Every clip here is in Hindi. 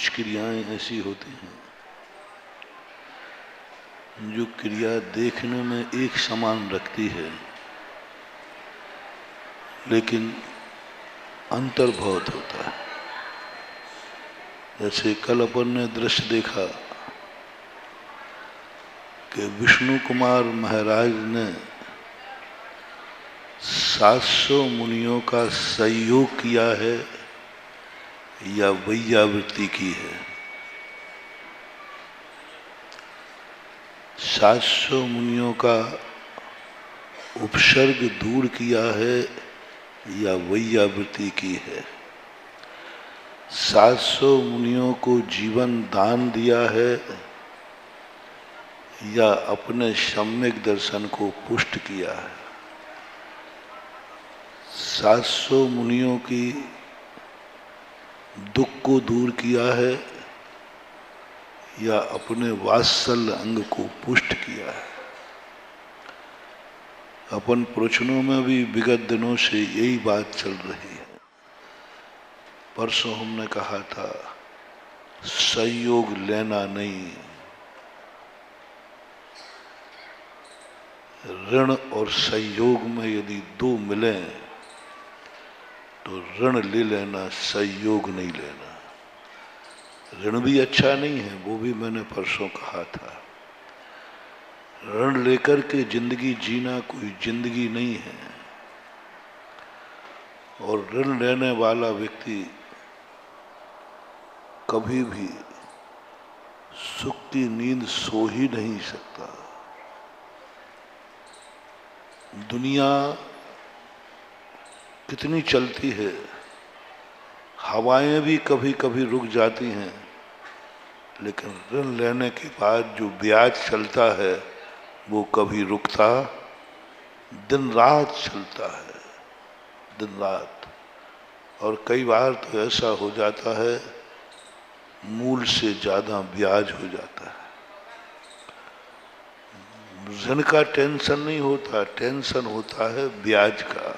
कुछ क्रियाएं ऐसी होती हैं जो क्रिया देखने में एक समान रखती है, लेकिन अंतर बहुत होता है। जैसे कल अपन ने दृश्य देखा कि विष्णु कुमार महाराज ने 700 मुनियों का सहयोग किया है या वैयावृत्ति की है। 700 मुनियों का उपसर्ग दूर किया है या वैयावृत्ति की है। 700 मुनियों को जीवन दान दिया है या अपने सम्यक दर्शन को पुष्ट किया है। 700 मुनियों की दुख को दूर किया है या अपने वात्सल्य अंग को पुष्ट किया है। अपन प्रवचनों में भी विगत दिनों से यही बात चल रही है। परसों हमने कहा था सहयोग लेना नहीं, ऋण और सहयोग में यदि दो मिलें तो ऋण ले लेना, सहयोग नहीं लेना। ऋण भी अच्छा नहीं है, वो भी मैंने परसों कहा था। ऋण लेकर के जिंदगी जीना कोई जिंदगी नहीं है। और ऋण लेने वाला व्यक्ति कभी भी सुख की नींद सो ही नहीं सकता। दुनिया कितनी चलती है, हवाएं भी कभी कभी रुक जाती हैं, लेकिन ऋण लेने के बाद जो ब्याज चलता है वो कभी रुकता, दिन रात चलता है, दिन रात। और कई बार तो ऐसा हो जाता है मूल से ज्यादा ब्याज हो जाता है। ऋण का टेंशन नहीं होता, टेंशन होता है ब्याज का।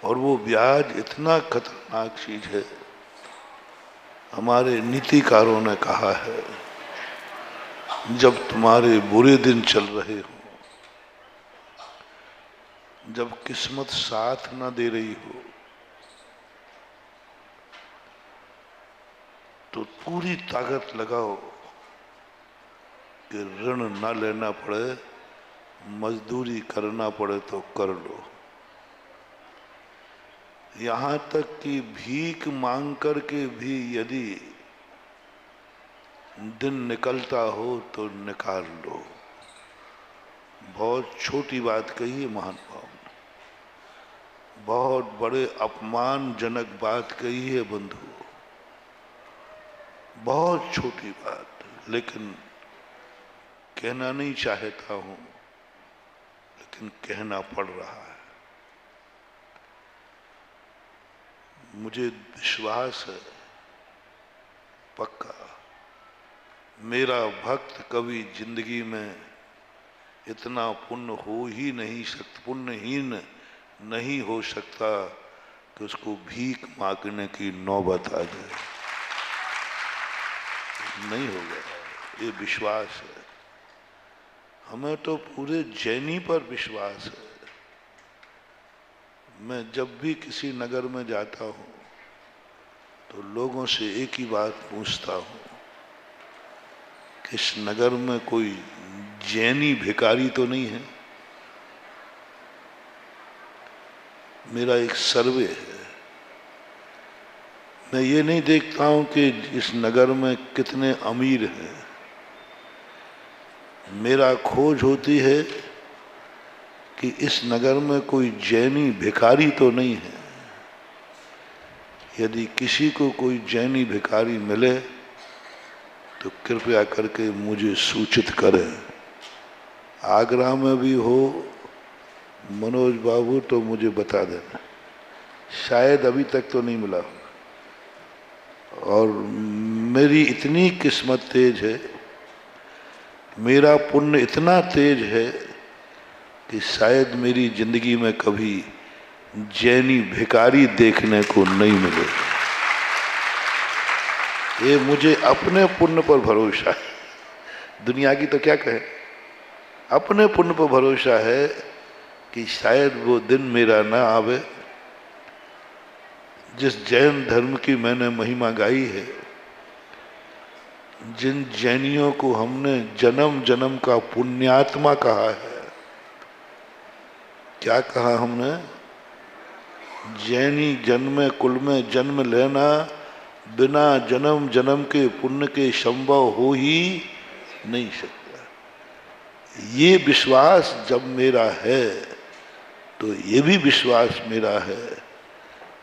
और वो ब्याज इतना खतरनाक चीज है, हमारे नीतिकारों ने कहा है, जब तुम्हारे बुरे दिन चल रहे हो, जब किस्मत साथ न दे रही हो, तो पूरी ताकत लगाओ कि ऋण न लेना पड़े, मजदूरी करना पड़े तो कर लो। यहां तक कि भीख मांग करके भी यदि दिन निकलता हो तो निकाल लो। बहुत छोटी बात कही है महानुभाव ने, बहुत बड़े अपमानजनक बात कही है बंधु, बहुत छोटी बात, लेकिन कहना नहीं चाहता हूं, लेकिन कहना पड़ रहा है। मुझे विश्वास है पक्का, मेरा भक्त कभी जिंदगी में इतना पुण्य हो ही नहीं सकता, पुण्यहीन नहीं हो सकता कि उसको भीख मांगने की नौबत आ जाए। नहीं होगा, ये विश्वास है। हमें तो पूरे जैनी पर विश्वास है। मैं जब भी किसी नगर में जाता हूं तो लोगों से एक ही बात पूछता हूं कि इस नगर में कोई जैनी भिखारी तो नहीं है। मेरा एक सर्वे है, मैं ये नहीं देखता हूं कि इस नगर में कितने अमीर हैं। मेरा खोज होती है कि इस नगर में कोई जैनी भिखारी तो नहीं है। यदि किसी को कोई जैनी भिखारी मिले तो कृपया करके मुझे सूचित करें। आगरा में भी हो मनोज बाबू तो मुझे बता देना, शायद अभी तक तो नहीं मिला। और मेरी इतनी किस्मत तेज है, मेरा पुण्य इतना तेज है कि शायद मेरी जिंदगी में कभी जैनी भिखारी देखने को नहीं मिले। ये मुझे अपने पुण्य पर भरोसा है, दुनिया की तो क्या कहे, अपने पुण्य पर भरोसा है कि शायद वो दिन मेरा ना आवे। जिस जैन धर्म की मैंने महिमा गाई है, जिन जैनियों को हमने जन्म जन्म का पुण्यात्मा कहा है, क्या कहा हमने, जैनी जन्म कुल में जन्म लेना बिना जन्म जन्म के पुण्य के संभव हो ही नहीं सकता। ये विश्वास जब मेरा है तो ये भी विश्वास मेरा है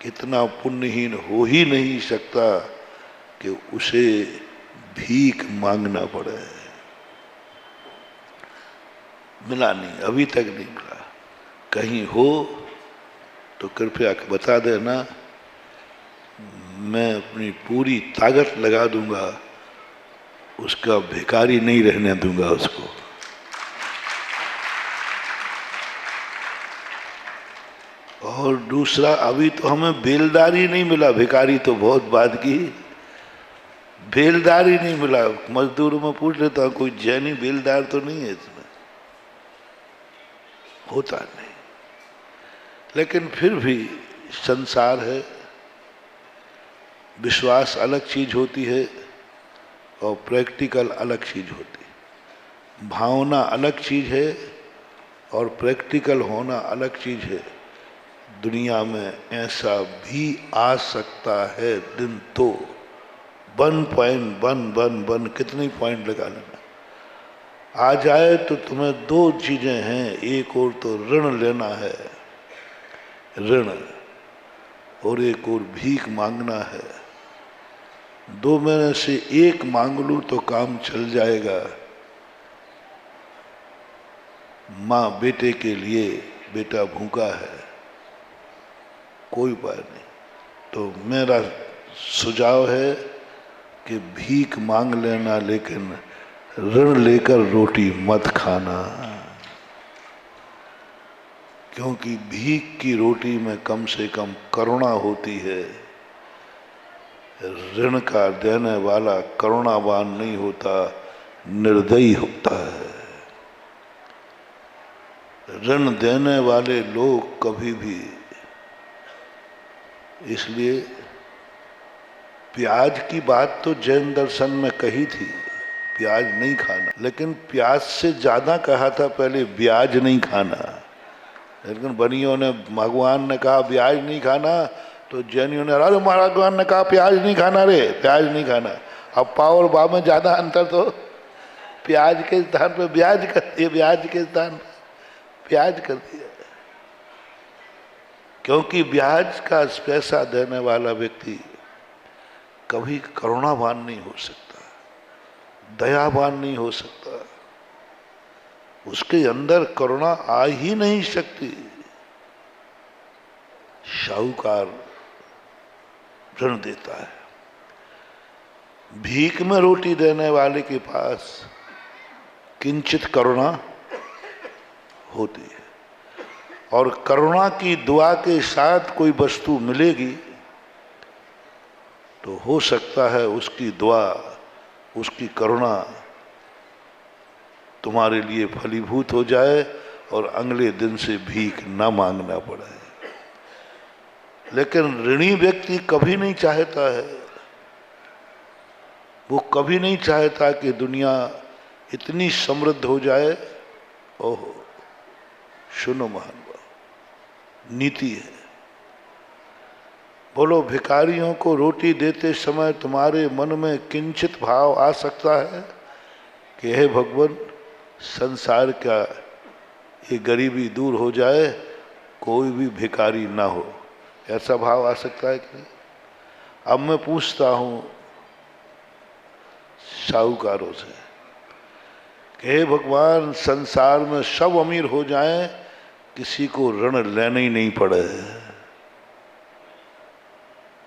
कितना पुण्यहीन हो ही नहीं सकता कि उसे भीख मांगना पड़े। मिला नहीं, अभी तक नहीं मिला। कहीं हो तो कृपया बता देना, मैं अपनी पूरी ताकत लगा दूंगा, उसका भिखारी नहीं रहने दूंगा उसको। और दूसरा, अभी तो हमें बेलदारी नहीं मिला, भिखारी तो बहुत बाद की, बेलदारी नहीं मिला। मजदूरों में पूछ लेता हूं, कोई जैनी बेलदार तो नहीं है इसमें, होता नहीं। लेकिन फिर भी संसार है, विश्वास अलग चीज होती है और प्रैक्टिकल अलग चीज होती है। भावना अलग चीज है और प्रैक्टिकल होना अलग चीज है। दुनिया में ऐसा भी आ सकता है दिन, तो 1.1 कितने पॉइंट लगा लेना, आ जाए तो तुम्हें दो चीजें हैं, एक और तो ऋण लेना है, ऋण, और एक और भीख मांगना है। दो में से एक मांग लूं तो काम चल जाएगा। माँ बेटे के लिए, बेटा भूखा है, कोई उपाय नहीं, तो मेरा सुझाव है कि भीख मांग लेना, लेकिन ऋण लेकर रोटी मत खाना, क्योंकि भीख की रोटी में कम से कम करुणा होती है। ऋण का देने वाला करुणावान नहीं होता, निर्दयी होता है। ऋण देने वाले लोग कभी भी, इसलिए प्याज की बात तो जैन दर्शन में कही थी, प्याज नहीं खाना, लेकिन प्याज से ज्यादा कहा था पहले ब्याज नहीं खाना। लेकिन बनियों ने, भगवान ने कहा ब्याज नहीं खाना, तो जैनियों ने, अरे भगवान ने कहा प्याज नहीं खाना, रे प्याज नहीं खाना। अब पाव और बा में ज्यादा अंतर, तो प्याज के स्थान पे ब्याज कर दिया, ब्याज के स्थान पे प्याज कर दिया, क्योंकि ब्याज का पैसा देने वाला व्यक्ति कभी करुणावान नहीं हो सकता, दयावान नहीं हो सकता, उसके अंदर करुणा आ ही नहीं सकती। शाहूकार ऋण देता है, भीख में रोटी देने वाले के पास किंचित करुणा होती है, और करुणा की दुआ के साथ कोई वस्तु मिलेगी तो हो सकता है उसकी दुआ, उसकी करुणा तुम्हारे लिए फलीभूत हो जाए और अगले दिन से भीख ना मांगना पड़े। लेकिन ऋणी व्यक्ति कभी नहीं चाहता है, वो कभी नहीं चाहता कि दुनिया इतनी समृद्ध हो जाए। ओहो, सुनो महानुभाव, नीति है। बोलो, भिखारियों को रोटी देते समय तुम्हारे मन में किंचित भाव आ सकता है कि हे भगवान, संसार का ये गरीबी दूर हो जाए, कोई भी भिखारी ना हो, ऐसा भाव आ सकता है कि नहीं? अब मैं पूछता हूं साहूकारों से कि हे भगवान, संसार में सब अमीर हो जाएं, किसी को ऋण लेना ही नहीं पड़े,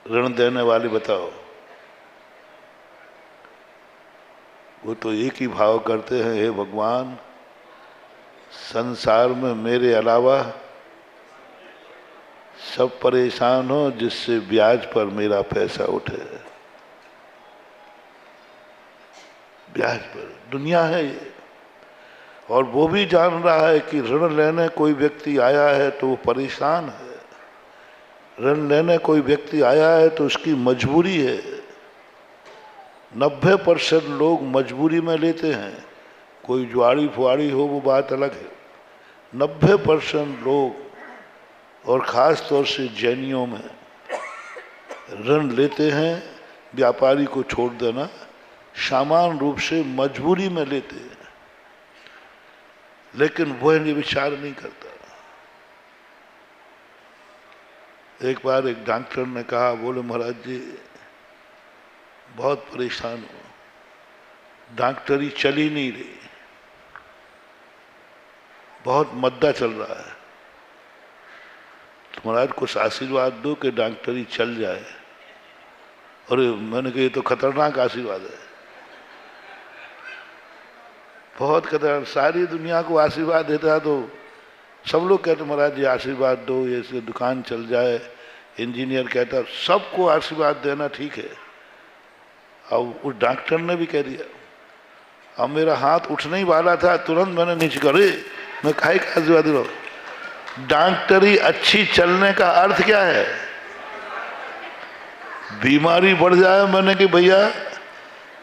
ऋण देने वाले बताओ। वो तो एक ही भाव करते हैं, हे भगवान, संसार में मेरे अलावा सब परेशान हो, जिससे ब्याज पर मेरा पैसा उठे। ब्याज पर दुनिया है ये। और वो भी जान रहा है कि ऋण लेने कोई व्यक्ति आया है तो वो परेशान है, ऋण लेने कोई व्यक्ति आया है तो उसकी मजबूरी है। 90% लोग मजबूरी में लेते हैं, कोई जुआड़ी फुआड़ी हो वो बात अलग है। 90% लोग, और ख़ास तौर से जैनियों में, ऋण लेते हैं, व्यापारी को छोड़ देना, सामान्य रूप से मजबूरी में लेते हैं, लेकिन वह विचार नहीं करता। एक बार एक डॉक्टर ने कहा, बोले महाराज जी बहुत परेशान हूँ, डॉक्टरी चल ही नहीं रही, बहुत मद्दा चल रहा है, तो महाराज कुछ आशीर्वाद दो कि डॉक्टरी चल जाए। और मैंने कहा ये तो खतरनाक आशीर्वाद है, बहुत खतरनाक। सारी दुनिया को आशीर्वाद देता तो सब लोग कहते महाराज जी आशीर्वाद दो, ये से दुकान चल जाए। इंजीनियर कहता सबको आशीर्वाद देना ठीक है। अब उस डॉक्टर ने भी कह दिया, अब मेरा हाथ उठने ही वाला था, तुरंत मैंने नीचे करे, मैं काहे का आशीर्वाद दे रहा हूं। डॉक्टरी अच्छी चलने का अर्थ क्या है? बीमारी बढ़ जाए। मैंने कि भैया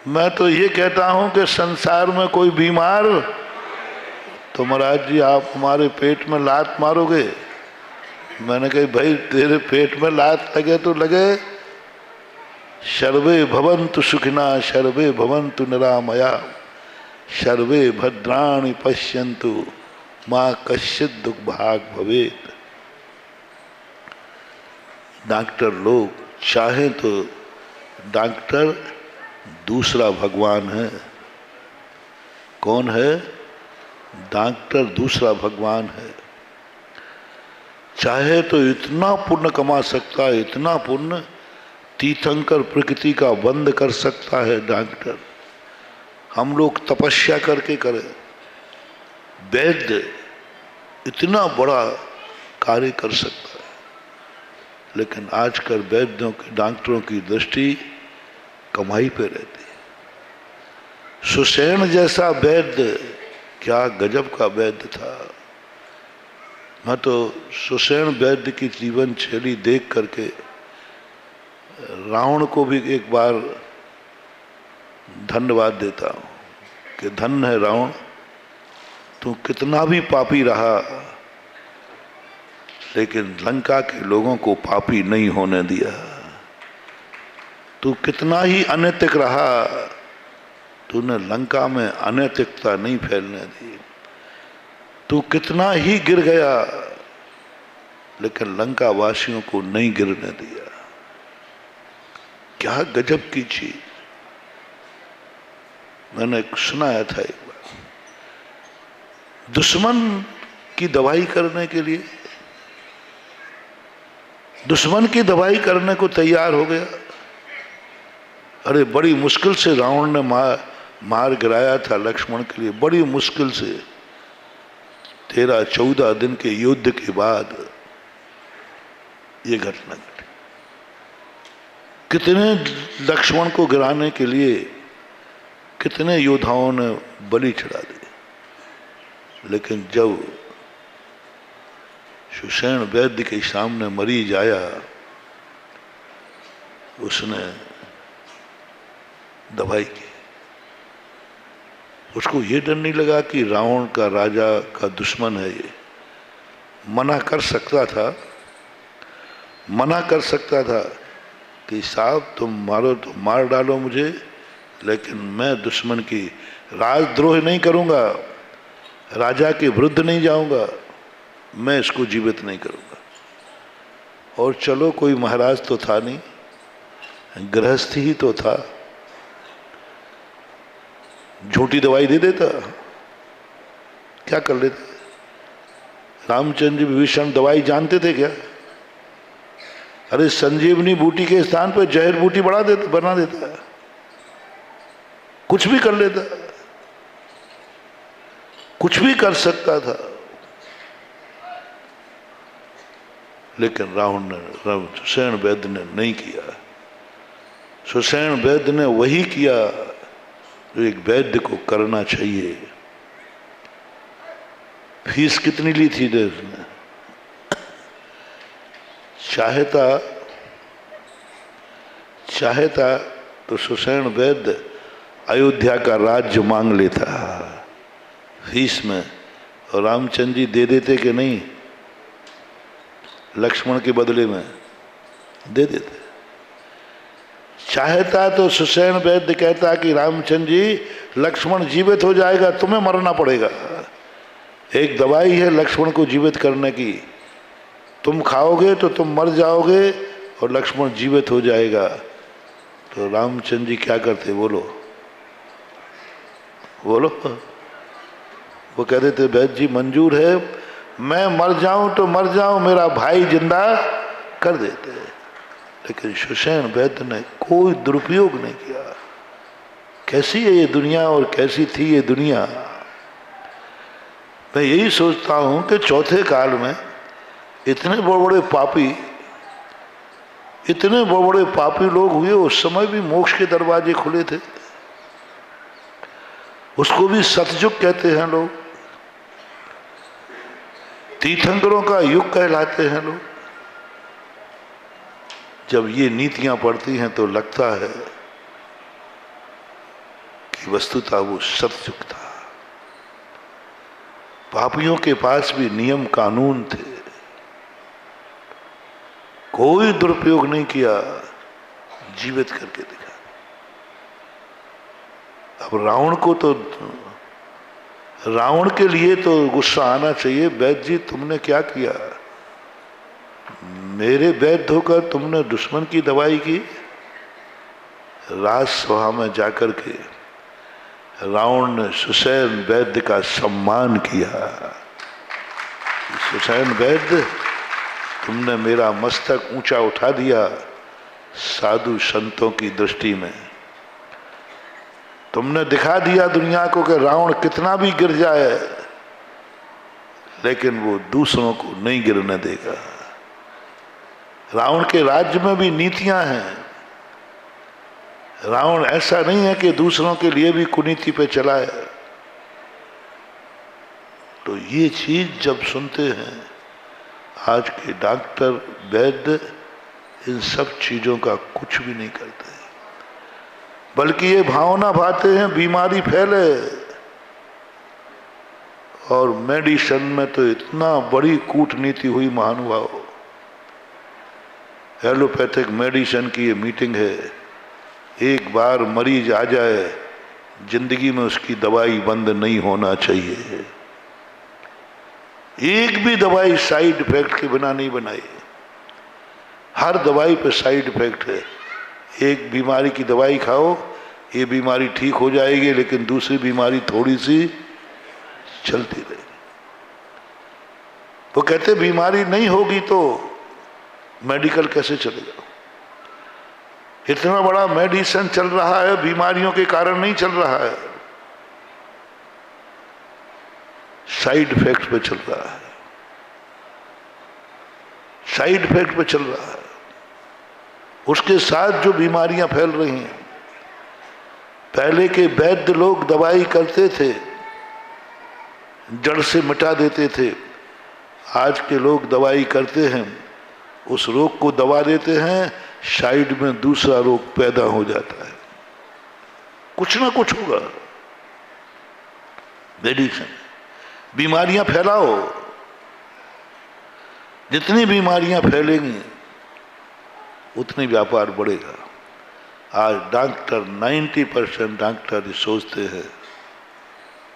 मैं तो ये कहता हूं कि संसार में कोई बीमार, तो महाराज जी आप हमारे पेट में लात मारोगे। मैंने कहा भाई तेरे पेट में लात लगे तो लगे, सर्वे भवन्तु सुखिना सर्वे भवन्तु निरामया सर्वे भद्राणि पश्यन्तु मां कश्चित् दुर्भाग् भवेत्। डॉक्टर लोग चाहे तो डॉक्टर दूसरा भगवान है। कौन है? डॉक्टर दूसरा भगवान है। चाहे तो इतना पुण्य कमा सकता है, इतना पुण्य, तीर्थंकर प्रकृति का बंद कर सकता है डॉक्टर। हम लोग तपस्या करके करें, वैद्य इतना बड़ा कार्य कर सकता है, लेकिन आजकल वैद्यों के, डॉक्टरों की दृष्टि कमाई पे रहती है। सुसेन जैसा वैद्य क्या गजब का वैद्य था। मैं तो सुसेन वैद्य की जीवन शैली देख करके रावण को भी एक बार धन्यवाद देता हूँ कि धन्य है रावण, तू कितना भी पापी रहा लेकिन लंका के लोगों को पापी नहीं होने दिया। तू कितना ही अनैतिक रहा, तूने लंका में अनैतिकता नहीं फैलने दी। तू कितना ही गिर गया लेकिन लंका वासियों को नहीं गिरने दिया। क्या गजब की चीज। मैंने सुनाया था एक बार, दुश्मन की दवाई करने के लिए, दुश्मन की दवाई करने को तैयार हो गया। अरे बड़ी मुश्किल से रावण ने मार गिराया था लक्ष्मण के लिए, बड़ी मुश्किल से। 13-14 दिन के युद्ध के बाद ये घटना घटी। कितने लक्ष्मण को गिराने के लिए कितने योद्धाओं ने बलि चढ़ा दिए, लेकिन जब सुसेन वैद्य के सामने मरीज आया, उसने दवाई की। उसको ये डर नहीं लगा कि रावण का, राजा का दुश्मन है ये। मना कर सकता था, मना कर सकता था कि साहब तुम मारो तो मार डालो मुझे, लेकिन मैं दुश्मन की राजद्रोह नहीं करूंगा, राजा के विरुद्ध नहीं जाऊंगा, मैं इसको जीवित नहीं करूंगा। और चलो कोई महाराज तो था नहीं, गृहस्थ ही तो था, झूठी दवाई दे देता, क्या कर लेता। रामचंद्र जी विभीषण दवाई जानते थे क्या? अरे संजीवनी बूटी के स्थान पर जहर बूटी बना देता, कुछ भी कर लेता, कुछ भी कर सकता था। लेकिन रावण ने, सुसेन वैद्य ने नहीं किया। सुसेन वैद्य ने वही किया जो एक वैद्य को करना चाहिए। फीस कितनी ली थी उसने? चाहता तो सुषेण वैद्य अयोध्या का राज्य मांग लेता फीस में, और रामचंद्र जी दे देते कि नहीं? लक्ष्मण के बदले में दे देते। चाहता तो सुषेण वैद्य कहता कि रामचंद्र जी, लक्ष्मण जीवित हो जाएगा, तुम्हें मरना पड़ेगा। एक दवाई है लक्ष्मण को जीवित करने की, तुम खाओगे तो तुम मर जाओगे और लक्ष्मण जीवित हो जाएगा। तो रामचंद्र जी क्या करते? बोलो बोलो। वो कहते थे वैद्य जी मंजूर है, मैं मर जाऊं तो मर जाऊं, मेरा भाई जिंदा कर देते। लेकिन सुषेण वैद्य ने कोई दुरुपयोग नहीं किया। कैसी है ये दुनिया और कैसी थी ये दुनिया। मैं यही सोचता हूं कि चौथे काल में इतने बड़े पापी लोग हुए, उस समय भी मोक्ष के दरवाजे खुले थे। उसको भी सतयुग कहते हैं लोग, तीर्थंकरों का युग कहलाते हैं लोग। जब ये नीतियां पढ़ती हैं तो लगता है कि वस्तुतः वो सतयुग था। पापियों के पास भी नियम कानून थे, कोई दुरुपयोग नहीं किया, जीवित करके दिखा। अब रावण के लिए तो गुस्सा आना चाहिए, वैद्य जी तुमने क्या किया? मेरे वैद्य होकर तुमने दुश्मन की दवाई की। राजसभा में जाकर के रावण ने सुषेण वैद्य का सम्मान किया। सुषेण वैद्य, तुमने मेरा मस्तक ऊंचा उठा दिया साधु संतों की दृष्टि में। तुमने दिखा दिया दुनिया को कि रावण कितना भी गिर जाए लेकिन वो दूसरों को नहीं गिरने देगा। रावण के राज्य में भी नीतियां हैं। रावण ऐसा नहीं है कि दूसरों के लिए भी कुनीति पे चला है। तो ये चीज जब सुनते हैं, आज के डॉक्टर वैद्य इन सब चीजों का कुछ भी नहीं करते, बल्कि ये भावना भाते हैं बीमारी फैले। और मेडिसिन में तो इतना बड़ी कूटनीति हुई महानुभाव। एलोपैथिक मेडिसिन की ये मीटिंग है, एक बार मरीज आ जाए जिंदगी में उसकी दवाई बंद नहीं होना चाहिए। एक भी दवाई साइड इफेक्ट के बिना नहीं बनाई। हर दवाई पे साइड इफेक्ट है। एक बीमारी की दवाई खाओ, ये बीमारी ठीक हो जाएगी, लेकिन दूसरी बीमारी थोड़ी सी चलती रहेगी। वो कहते बीमारी नहीं होगी तो मेडिकल कैसे चलेगा? इतना बड़ा मेडिसिन चल रहा है, बीमारियों के कारण नहीं चल रहा है, साइड इफेक्ट पे चल रहा है। साइड इफेक्ट पे चल रहा है। उसके साथ जो बीमारियां फैल रही हैं, पहले के वैद्य लोग दवाई करते थे, जड़ से मिटा देते थे। आज के लोग दवाई करते हैं, उस रोग को दबा देते हैं, साइड में दूसरा रोग पैदा हो जाता है। कुछ ना कुछ होगा। मेडिसिन, बीमारियां फैलाओ, जितनी बीमारियां फैलेंगी उतनी व्यापार बढ़ेगा। आज डॉक्टर 90% डॉक्टर सोचते हैं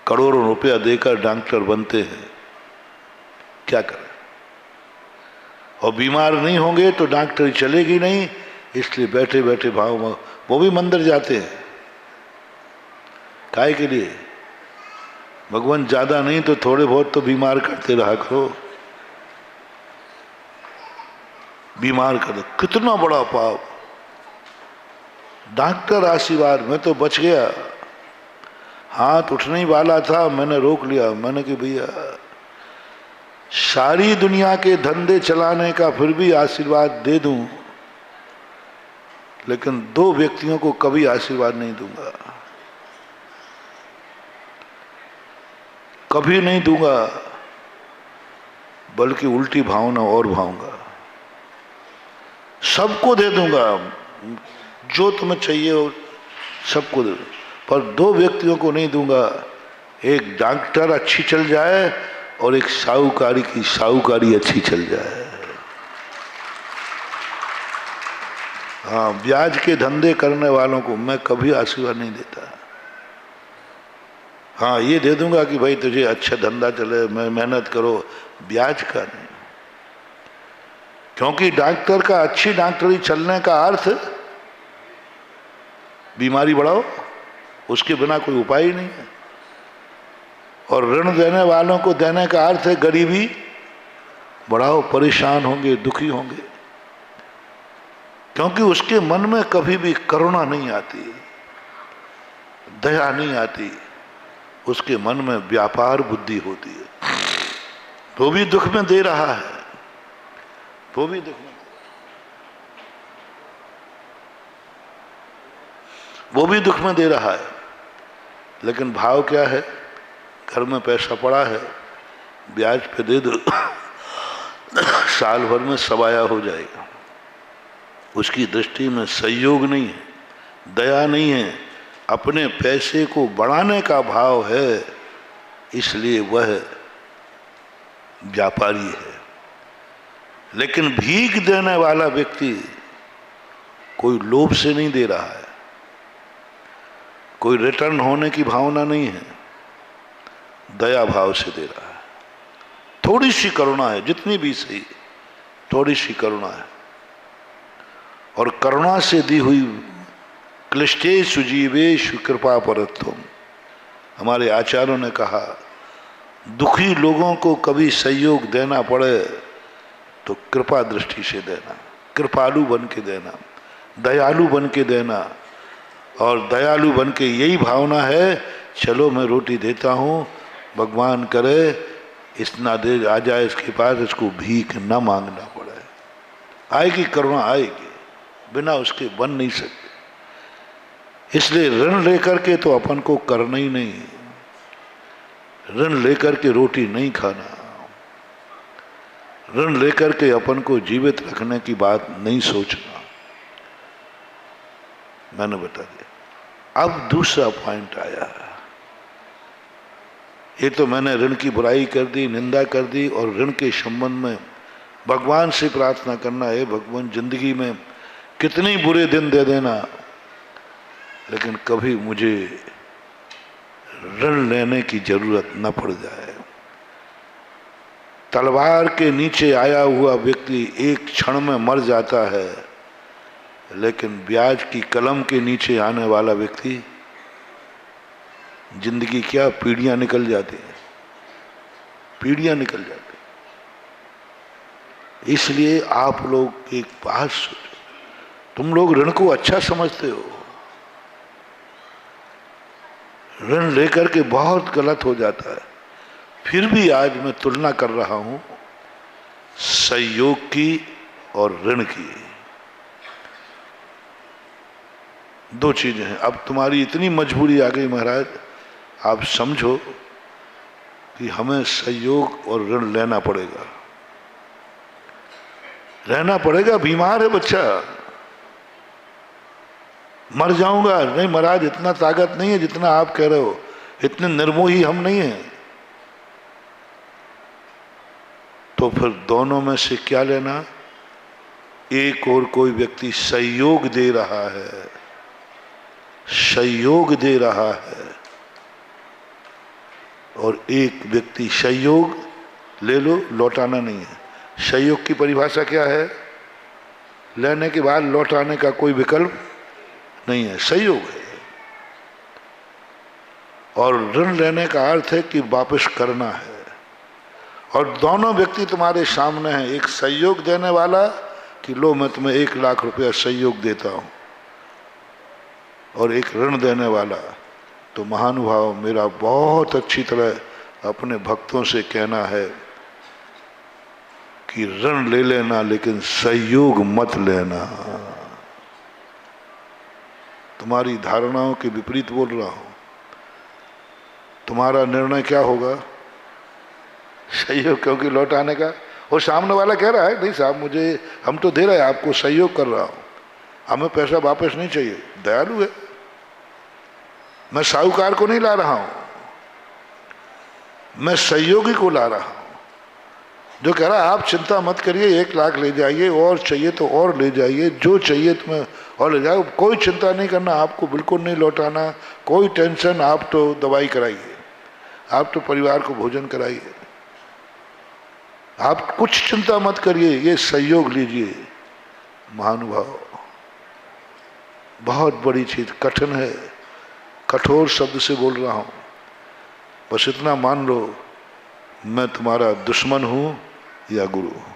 करोड़ों रुपया देकर डॉक्टर बनते हैं, क्या करें? और बीमार नहीं होंगे तो डॉक्टरी चलेगी नहीं, इसलिए बैठे बैठे भाव में वो भी मंदिर जाते हैं। काहे के लिए? भगवान ज्यादा नहीं तो थोड़े बहुत तो बीमार करते रहा करो। बीमार कर दो, कितना बड़ा पाप। डॉक्टर आशीर्वाद, मैं तो बच गया, हाथ उठने ही वाला था, मैंने रोक लिया। मैंने कि भैया सारी दुनिया के धंधे चलाने का फिर भी आशीर्वाद दे दूं, लेकिन 2 व्यक्तियों को कभी आशीर्वाद नहीं दूंगा। कभी नहीं दूंगा, बल्कि उल्टी भावना और भाऊंगा। सबको दे दूंगा, जो तुम्हें चाहिए हो सबको दे दूंगा, पर दो व्यक्तियों को नहीं दूंगा। एक डॉक्टर अच्छी चल जाए और एक साहूकारी की साहूकारी अच्छी चल जाए। हाँ, ब्याज के धंधे करने वालों को मैं कभी आशीर्वाद नहीं देता। हाँ, ये दे दूंगा कि भाई तुझे अच्छा धंधा चले, मैं मेहनत करो, ब्याज का नहीं। क्योंकि डॉक्टर का अच्छी डॉक्टरी चलने का अर्थ बीमारी बढ़ाओ, उसके बिना कोई उपाय ही नहीं है। और ऋण देने वालों को देने का अर्थ है गरीबी बढ़ाओ, परेशान होंगे, दुखी होंगे, क्योंकि उसके मन में कभी भी करुणा नहीं आती, दया नहीं आती, उसके मन में व्यापार बुद्धि होती है। वो भी दुख में दे रहा है, वो भी दुख में, वो भी दुख में दे रहा है, लेकिन भाव क्या है? घर में पैसा पड़ा है, ब्याज पे दे दो, साल भर में सवाया हो जाएगा। उसकी दृष्टि में सहयोग नहीं है, दया नहीं है, अपने पैसे को बढ़ाने का भाव है, इसलिए वह व्यापारी है। लेकिन भीख देने वाला व्यक्ति कोई लोभ से नहीं दे रहा है, कोई रिटर्न होने की भावना नहीं है, दया भाव से दे रहा है। थोड़ी सी करुणा है, जितनी भी सही, थोड़ी सी करुणा है। और करुणा से दी हुई क्लिष्टेषु जीवेषु कृपा परत्वम, हमारे आचार्यों ने कहा, दुखी लोगों को कभी सहयोग देना पड़े तो कृपा दृष्टि से देना, कृपालु बन के देना, दयालु बन के देना। और दयालु बन के यही भावना है, चलो मैं रोटी देता हूँ, भगवान करे इतना दे आ जाए इसके पास, इसको भीख न मांगना पड़े। आएगी करुणा, आएगी, बिना उसके बन नहीं सकते। इसलिए ऋण लेकर के तो अपन को करना ही नहीं, ऋण लेकर के रोटी नहीं खाना, ऋण लेकर के अपन को जीवित रखने की बात नहीं सोचना। मैंने बता दिया। अब दूसरा पॉइंट आया, ये तो मैंने ऋण की बुराई कर दी, निंदा कर दी, और ऋण के संबंध में भगवान से प्रार्थना करना है, भगवान जिंदगी में कितने बुरे दिन दे देना, लेकिन कभी मुझे ऋण लेने की जरूरत न पड़ जाए। तलवार के नीचे आया हुआ व्यक्ति एक क्षण में मर जाता है, लेकिन ब्याज की कलम के नीचे आने वाला व्यक्ति, जिंदगी क्या पीढ़ियां निकल जाती हैं, पीढ़ियां निकल जाती। इसलिए आप लोग एक बात सोचो, तुम लोग ऋण को अच्छा समझते हो, ऋण लेकर के बहुत गलत हो जाता है। फिर भी आज मैं तुलना कर रहा हूं सहयोग की और ऋण की। दो चीजें हैं। अब तुम्हारी इतनी मजबूरी आ गई महाराज, आप समझो कि हमें सहयोग और ऋण लेना पड़ेगा, रहना पड़ेगा। बीमार है बच्चा, मर जाऊंगा, नहीं महाराज इतना ताकत नहीं है जितना आप कह रहे हो, इतने निर्मोही हम नहीं हैं। तो फिर दोनों में से क्या लेना? एक और कोई व्यक्ति सहयोग दे रहा है, सहयोग दे रहा है, और एक व्यक्ति सहयोग ले लो, लौटाना नहीं है। सहयोग की परिभाषा क्या है? लेने के बाद लौटाने का कोई विकल्प नहीं है, सहयोग है। और ऋण लेने का अर्थ है कि वापस करना है। और दोनों व्यक्ति तुम्हारे सामने हैं, एक सहयोग देने वाला कि लो मैं तुम्हें 1 लाख रुपया सहयोग देता हूं, और एक ऋण देने वाला। तो महानुभाव, मेरा बहुत अच्छी तरह अपने भक्तों से कहना है कि ऋण ले लेना, लेकिन सहयोग मत लेना। तुम्हारी धारणाओं के विपरीत बोल रहा हूं। तुम्हारा निर्णय क्या होगा? सहयोग क्योंकि लौटाने का, और सामने वाला कह रहा है नहीं साहब मुझे, हम तो दे रहे हैं आपको, सहयोग कर रहा हूं, हमें पैसा वापस नहीं चाहिए, दयालु है। मैं साहूकार को नहीं ला रहा हूं, मैं सहयोगी को ला रहा हूं, जो कह रहा है आप चिंता मत करिए, 1 लाख ले जाइए, और चाहिए तो और ले जाइए, जो चाहिए तुम्हें और ले जाओ, कोई चिंता नहीं करना, आपको बिल्कुल नहीं लौटाना, कोई टेंशन, आप तो दवाई कराइए, आप तो परिवार को भोजन कराइए, आप कुछ चिंता मत करिए, ये सहयोग लीजिए। महानुभाव, बहुत बड़ी चीज, कठिन है, कठोर शब्द से बोल रहा हूं, बस इतना मान लो, मैं तुम्हारा दुश्मन हूं या गुरु हूं,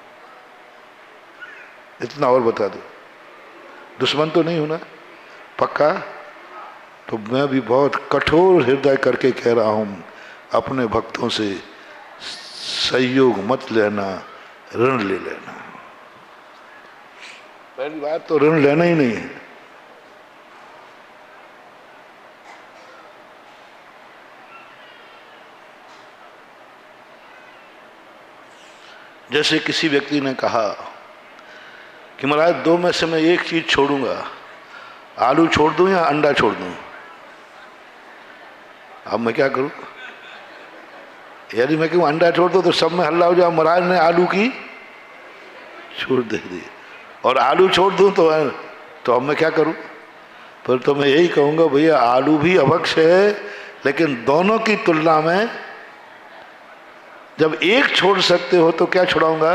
इतना और बता दो। दुश्मन तो नहीं हूं ना, पक्का? तो मैं भी बहुत कठोर हृदय करके कह रहा हूं, अपने भक्तों से सहयोग मत लेना, ऋण ले लेना। पहली बात तो ऋण लेना ही नहीं है। जैसे किसी व्यक्ति ने कहा कि महाराज 2 में से मैं एक चीज छोड़ूंगा, आलू छोड़ दूं या अंडा छोड़ दूं, अब मैं क्या करूं? यदि मैं कहूं अंडा छोड़ दो तो सब में हल्ला हो जाए, महाराज ने आलू की छोड़ दे दी, और आलू छोड़ दूं तो अब मैं क्या करूं? पर तो मैं यही कहूंगा भैया आलू भी अभक्ष है, लेकिन दोनों की तुलना में जब एक छोड़ सकते हो तो क्या छुड़ाऊंगा?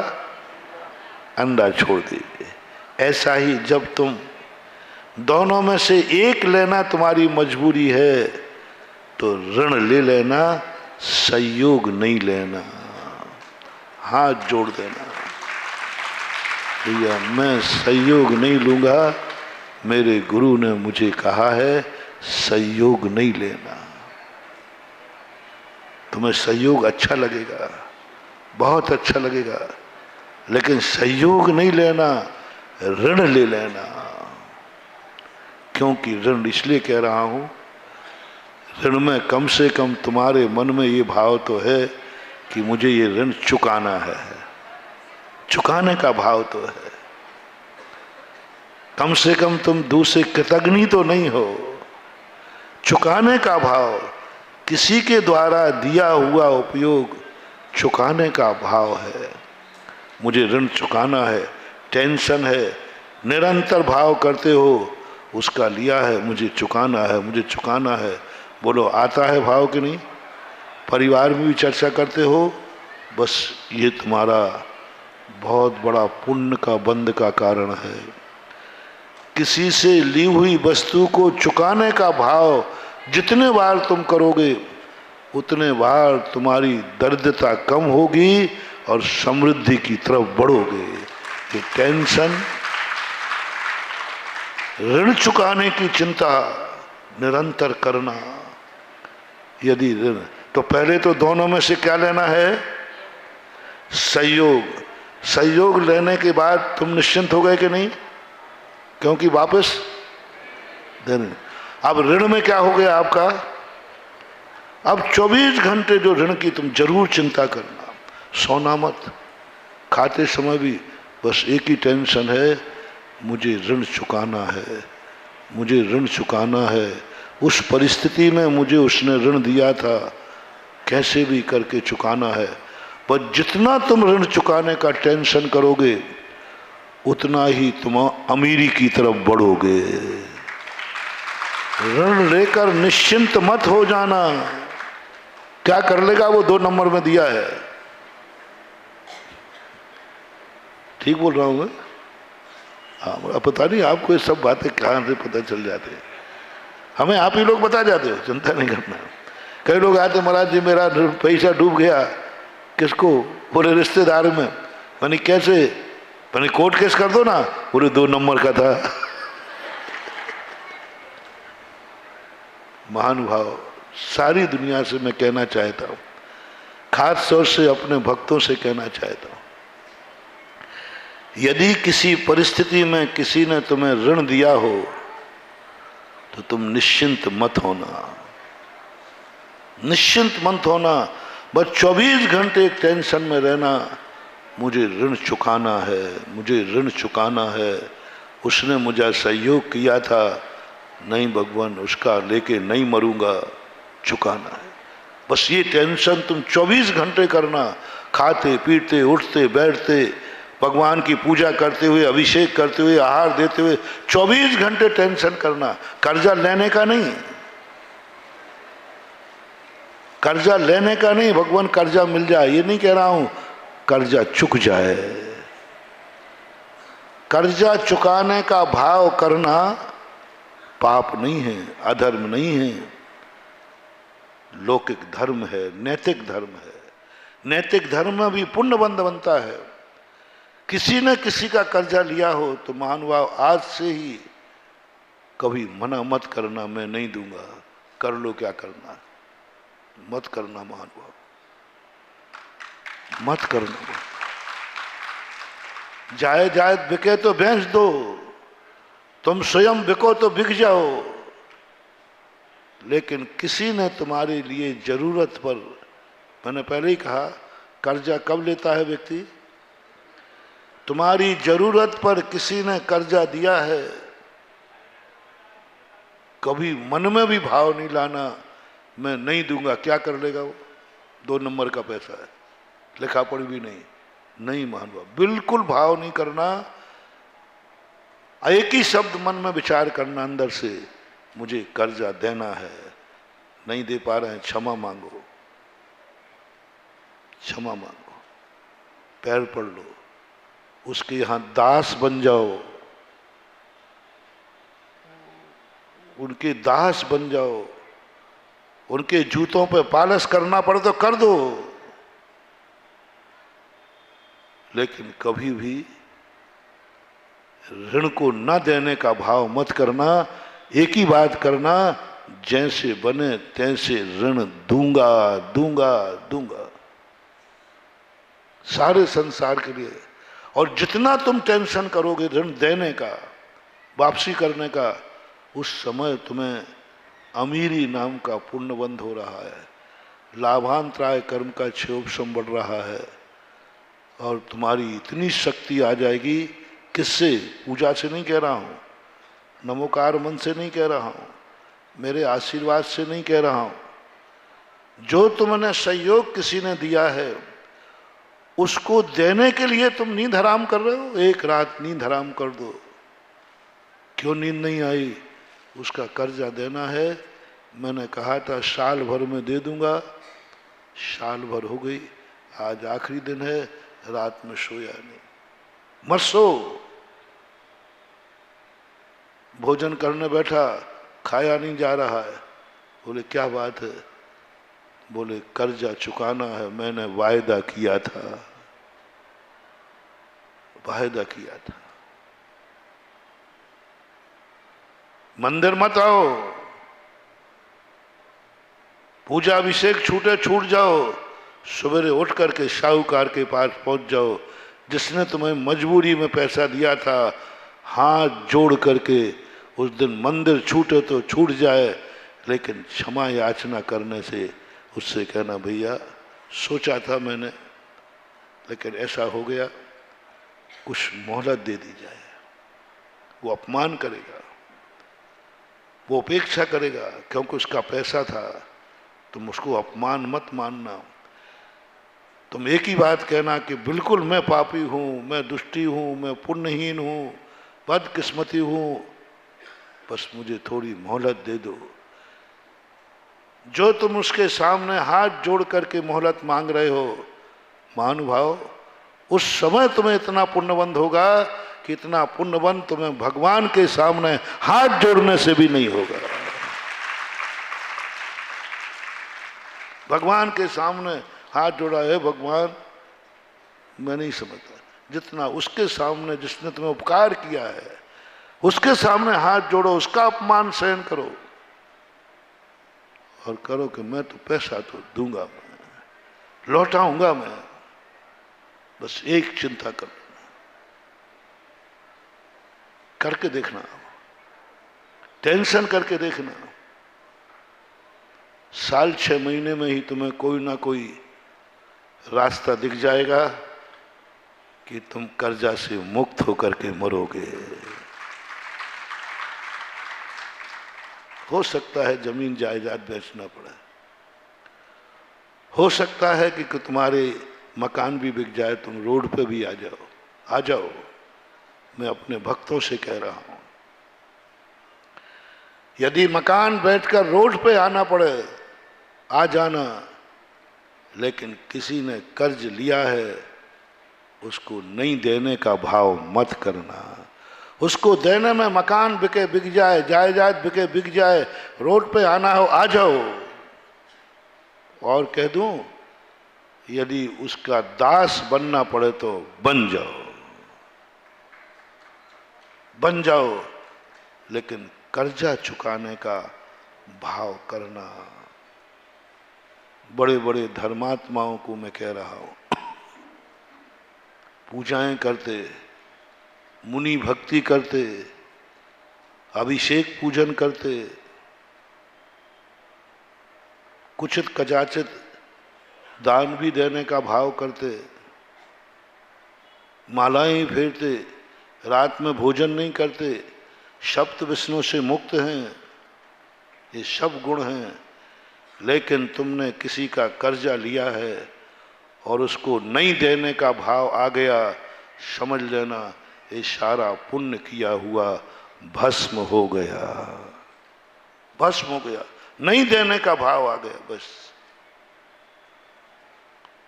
अंडा छोड़ दीजिए। ऐसा ही जब तुम दोनों में से एक लेना तुम्हारी मजबूरी है तो ऋण ले लेना, सहयोग नहीं लेना, हाथ जोड़ देना, भैया मैं सहयोग नहीं लूंगा, मेरे गुरु ने मुझे कहा है सहयोग नहीं लेना। तुम्हें सहयोग अच्छा लगेगा, बहुत अच्छा लगेगा, लेकिन सहयोग नहीं लेना, ऋण ले लेना। क्योंकि ऋण इसलिए कह रहा हूं, ऋण में कम से कम तुम्हारे मन में ये भाव तो है कि मुझे ये ऋण चुकाना है, चुकाने का भाव तो है। कम से कम तुम दूसरे कृतज्ञ तो नहीं हो, चुकाने का भाव, किसी के द्वारा दिया हुआ उपयोग चुकाने का भाव है। मुझे ऋण चुकाना है, टेंशन है, निरंतर भाव करते हो, उसका लिया है, मुझे चुकाना है, मुझे चुकाना है। बोलो आता है भाव कि नहीं? परिवार में भी चर्चा करते हो, बस ये तुम्हारा बहुत बड़ा पुण्य का बंध का कारण है। किसी से ली हुई वस्तु को चुकाने का भाव जितने बार तुम करोगे उतने बार तुम्हारी दरिद्रता कम होगी और समृद्धि की तरफ बढ़ोगे। ये टेंशन, ऋण चुकाने की चिंता निरंतर करना। यदि ऋण, तो पहले तो दोनों में से क्या लेना है? सहयोग। सहयोग लेने के बाद तुम निश्चिंत हो गए कि नहीं? क्योंकि वापस देने। अब ऋण में क्या हो गया आपका? अब 24 घंटे जो ऋण की तुम जरूर चिंता करना, सोना मत। खाते समय भी बस एक ही टेंशन है, मुझे ऋण चुकाना है, मुझे ऋण चुकाना है। उस परिस्थिति में मुझे उसने ऋण दिया था, कैसे भी करके चुकाना है। पर जितना तुम ऋण चुकाने का टेंशन करोगे उतना ही तुम अमीरी की तरफ बढ़ोगे। ऋण लेकर निश्चिंत मत हो जाना। क्या कर लेगा वो 2 नंबर में दिया है। ठीक बोल रहा हूँ? हाँ, पता नहीं आपको ये सब बातें कहाँ से पता चल जाते हैं। हमें आप ही लोग बता जाते हो, चिंता नहीं करना। कई लोग आते, महाराज जी मेरा पैसा डूब गया। किसको? पूरे रिश्तेदार में। मैंने कैसे? मैंने कोर्ट केस कर दो ना, पूरे 2 नंबर का था। महानुभाव, सारी दुनिया से मैं कहना चाहता हूं, खास तौर से अपने भक्तों से कहना चाहता हूं, यदि किसी परिस्थिति में किसी ने तुम्हें ऋण दिया हो तो तुम निश्चिंत मत होना, निश्चिंत मत होना। बस 24 घंटे एक टेंशन में रहना, मुझे ऋण चुकाना है, मुझे ऋण चुकाना है, उसने मुझे सहयोग किया था, नहीं भगवान उसका लेके नहीं मरूंगा, चुकाना है। बस ये टेंशन तुम 24 घंटे करना, खाते पीते उठते बैठते भगवान की पूजा करते हुए, अभिषेक करते हुए, आहार देते हुए 24 घंटे टेंशन करना। कर्जा लेने का नहीं, कर्जा लेने का नहीं, भगवान कर्जा मिल जाए ये नहीं कह रहा हूं, कर्जा चुक जाए। कर्जा चुकाने का भाव करना पाप नहीं है, अधर्म नहीं है, लौकिक धर्म है, नैतिक धर्म है। नैतिक धर्म में भी पुण्य बंध बनता है। किसी न किसी का कर्जा लिया हो तो महानुभाव आज से ही कभी मना मत करना, मैं नहीं दूंगा, कर लो क्या करना, मत करना महानुभाव, मत करना। जाए जाए बिके तो बेच दो, तुम स्वयं बिको तो बिक जाओ, लेकिन किसी ने तुम्हारे लिए जरूरत पर, मैंने पहले ही कहा कर्जा कब लेता है व्यक्ति, तुम्हारी जरूरत पर किसी ने कर्जा दिया है, कभी मन में भी भाव नहीं लाना मैं नहीं दूंगा, क्या कर लेगा वो, 2 नंबर का पैसा है, लिखा पढ़ी भी नहीं, नहीं महानुभाव, बिल्कुल भाव नहीं करना। एक ही शब्द मन में विचार करना अंदर से, मुझे कर्जा देना है, नहीं दे पा रहे हैं, क्षमा मांगो, क्षमा मांगो, पैर पड़ लो, उसके यहां दास बन जाओ, उनके दास बन जाओ, उनके जूतों पे पालिश करना पड़े तो कर दो, लेकिन कभी भी ऋण को न देने का भाव मत करना। एक ही बात करना, जैसे बने तैसे ऋण दूंगा दूंगा दूंगा, सारे संसार के लिए। और जितना तुम टेंशन करोगे ऋण देने का, वापसी करने का, उस समय तुम्हें अमीरी नाम का पुण्य बंध हो रहा है, लाभांतराय कर्म का क्षोभसम बढ़ रहा है, और तुम्हारी इतनी शक्ति आ जाएगी। किससे? पूजा से नहीं कह रहा हूं, नमोकार मन से नहीं कह रहा हूं, मेरे आशीर्वाद से नहीं कह रहा हूं, जो तुमने सहयोग किसी ने दिया है उसको देने के लिए तुम नींद हराम कर रहे हो। एक रात नींद हराम कर दो, क्यों नींद नहीं आई, उसका कर्जा देना है। मैंने कहा था साल भर में दे दूंगा, साल भर हो गई, आज आखिरी दिन है, रात में सोया नहीं, मत सो। भोजन करने बैठा, खाया नहीं जा रहा है, बोले क्या बात है, बोले कर्जा चुकाना है, मैंने वायदा किया था, वायदा किया था। मंदिर मत आओ, पूजा अभिषेक छूटे छूट जाओ, सवेरे उठ करके साहूकार के पास पहुंच जाओ, जिसने तुम्हें मजबूरी में पैसा दिया था, हाथ जोड़ करके उस दिन मंदिर छूटे तो छूट जाए, लेकिन क्षमा याचना करने से उससे कहना भैया सोचा था मैंने, लेकिन ऐसा हो गया, कुछ मोहलत दे दी जाए। वो अपमान करेगा, वो उपेक्षा करेगा, क्योंकि उसका पैसा था। तुम उसको अपमान मत मानना, तुम एक ही बात कहना कि बिल्कुल मैं पापी हूं, मैं दुष्टी हूं, मैं पुण्यहीन हूं, बदकिस्मती हूं, बस मुझे थोड़ी मोहलत दे दो। जो तुम उसके सामने हाथ जोड़ करके मोहलत मांग रहे हो, महानुभाव, उस समय तुम्हें इतना पुण्यबंध होगा कि इतना पुण्यबंध तुम्हें भगवान के सामने हाथ जोड़ने से भी नहीं होगा। भगवान के सामने हाथ जोड़ा है, भगवान मैं नहीं समझता, जितना उसके सामने जिसने तुम्हें उपकार किया है उसके सामने हाथ जोड़ो, उसका अपमान सहन करो और करो कि मैं तो पैसा तो दूंगा, मैं लौटाऊंगा, मैं बस एक चिंता कर करके देखना, टेंशन करके देखना, साल 6 महीने में ही तुम्हें कोई ना कोई रास्ता दिख जाएगा कि तुम कर्जा से मुक्त होकर के मरोगे। हो सकता है जमीन जायदाद बेचना पड़े, हो सकता है कि तुम्हारे मकान भी बिक जाए, तुम रोड पे भी आ जाओ। मैं अपने भक्तों से कह रहा हूं, यदि मकान बेचकर रोड पे आना पड़े, आ जाना, लेकिन किसी ने कर्ज लिया है उसको नहीं देने का भाव मत करना। उसको देने में मकान बिके बिक जाए, जायदाद बिके बिक जाए, रोड पे आना हो आ जाओ। और कह दूं, यदि उसका दास बनना पड़े तो बन जाओ, लेकिन कर्जा चुकाने का भाव करना। बड़े बड़े धर्मात्माओं को मैं कह रहा हूं, पूजाएं करते, मुनि भक्ति करते, अभिषेक पूजन करते, कुछित कजाचित दान भी देने का भाव करते, मालाएं फेरते, रात में भोजन नहीं करते, शब्द विष्णु से मुक्त हैं, ये सब गुण हैं। लेकिन तुमने किसी का कर्जा लिया है और उसको नहीं देने का भाव आ गया, समझ लेना ये सारा पुण्य किया हुआ भस्म हो गया, भस्म हो गया। नहीं देने का भाव आ गया, बस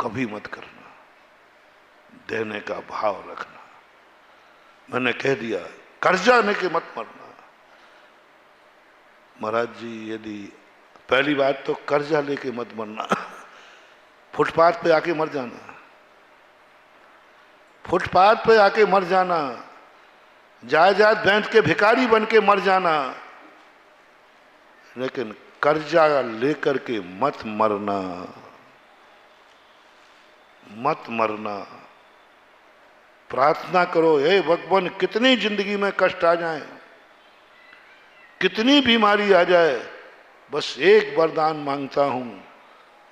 कभी मत करना, देने का भाव रखना। मैंने कह दिया, कर्जा लेके मत मरना। महाराज जी, यदि पहली बात तो कर्जा लेके मत मरना, फुटपाथ पे आके मर जाना, फुटपाथ पे आके मर जाना, जायदाद बेच के भिखारी बन के मर जाना, लेकिन कर्जा लेकर के मत मरना, मत मरना। प्रार्थना करो, हे भगवान, कितनी जिंदगी में कष्ट आ जाए, कितनी बीमारी आ जाए, बस एक वरदान मांगता हूं,